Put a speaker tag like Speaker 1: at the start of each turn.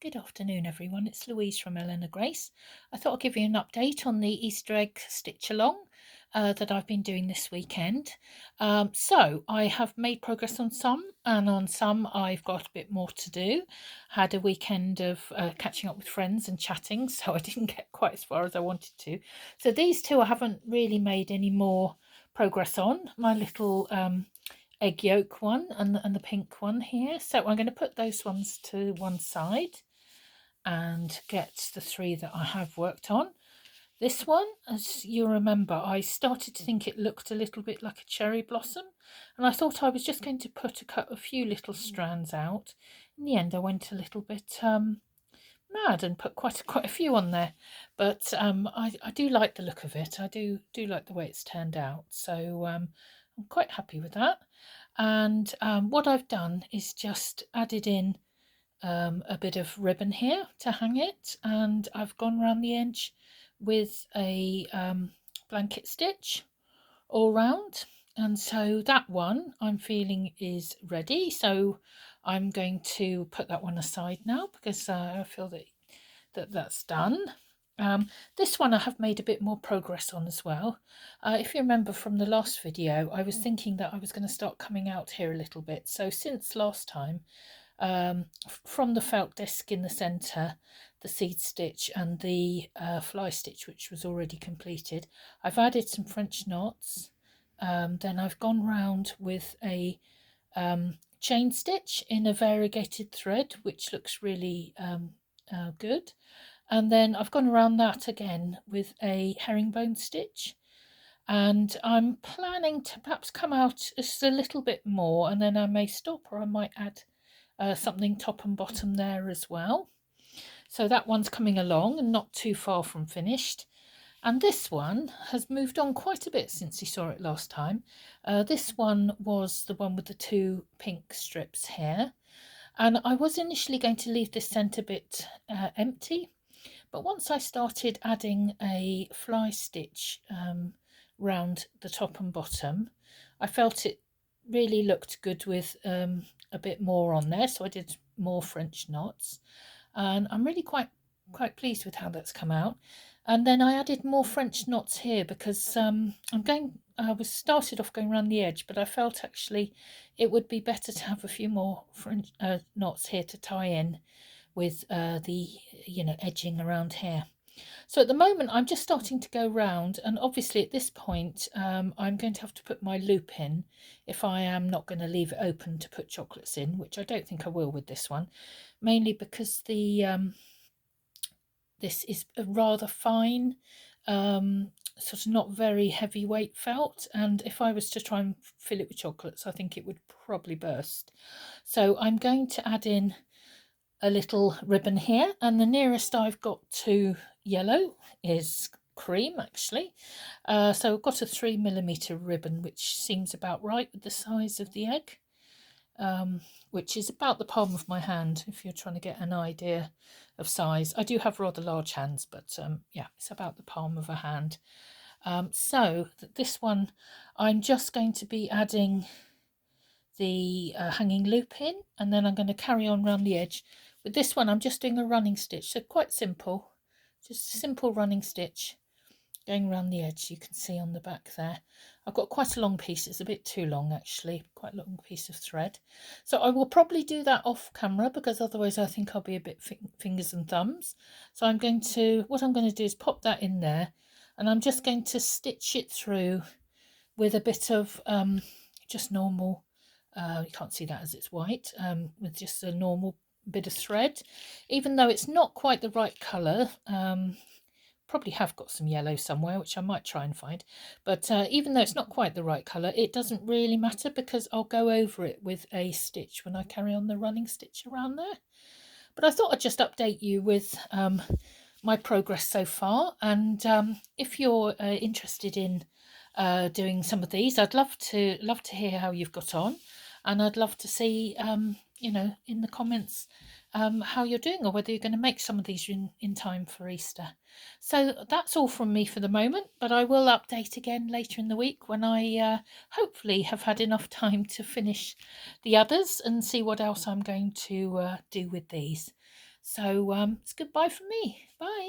Speaker 1: Good afternoon, everyone. It's Louise from Eleanor Grace. I thought I'd give you an update on the Easter egg stitch along that I've been doing this weekend. So I have made progress on some, and on some I've got a bit more to do. Had a weekend of catching up with friends and chatting, so I didn't get quite as far as I wanted to. So these two I haven't really made any more progress on. My little egg yolk one and the pink one here. So I'm going to put those ones to one side and get the three that I have worked on. This one, as you remember, I started to think it looked a little bit like a cherry blossom, and I thought I was just going to put a few little strands out. In the end, I went a little bit mad and put quite a few on there, but I do like the look of it. I do like the way it's turned out, so I'm quite happy with that. And what I've done is just added in a bit of ribbon here to hang it, and I've gone around the edge with a blanket stitch all round, and so that one I'm feeling is ready, so I'm going to put that one aside now because I feel that's done. This one I have made a bit more progress on as well. If you remember from the last video, I was thinking that I was going to start coming out here a little bit, so since last time, from the felt disc in the centre, the seed stitch and the fly stitch, which was already completed, I've added some French knots. Then I've gone round with a chain stitch in a variegated thread, which looks really good. And then I've gone around that again with a herringbone stitch, and I'm planning to perhaps come out just a little bit more, and then I may stop, or I might add something top and bottom there as well. So that one's coming along and not too far from finished. And this one has moved on quite a bit since you saw it last time. This one was the one with the two pink strips here. And I was initially going to leave this centre bit empty, but once I started adding a fly stitch round the top and bottom, I felt it really looked good with a bit more on there, so I did more French knots, and I'm really quite pleased with how that's come out. And then I added more French knots here because I was started off going around the edge, but I felt actually it would be better to have a few more French knots here to tie in with the edging around here. So at the moment I'm just starting to go round, and obviously at this point I'm going to have to put my loop in if I am not going to leave it open to put chocolates in, which I don't think I will with this one, mainly because the this is a rather fine sort of not very heavyweight felt, and if I was to try and fill it with chocolates I think it would probably burst. So I'm going to add in a little ribbon here, and the nearest I've got to yellow is cream actually. So I've got a 3mm ribbon, which seems about right with the size of the egg, which is about the palm of my hand if you're trying to get an idea of size. I do have rather large hands, but yeah, it's about the palm of a hand. So this one I'm just going to be adding the hanging loop in, and then I'm going to carry on around the edge. With this one I'm just doing a running stitch, so quite simple, just a simple running stitch going around the edge. You can see on the back there I've got quite a long piece, it's a bit too long actually, quite a long piece of thread, so I will probably do that off camera because otherwise I think I'll be a bit fingers and thumbs. So what I'm going to do is pop that in there, and I'm just going to stitch it through with a bit of just normal, you can't see that as it's white, with just a normal bit of thread, even though it's not quite the right colour. Probably have got some yellow somewhere, which I might try and find, but even though it's not quite the right colour, it doesn't really matter because I'll go over it with a stitch when I carry on the running stitch around there. But I thought I'd just update you with my progress so far, and if you're interested in doing some of these, I'd love to hear how you've got on, and I'd love to see in the comments how you're doing, or whether you're going to make some of these in time for Easter. So that's all from me for the moment, but I will update again later in the week when I hopefully have had enough time to finish the others and see what else I'm going to do with these. So it's goodbye from me. Bye.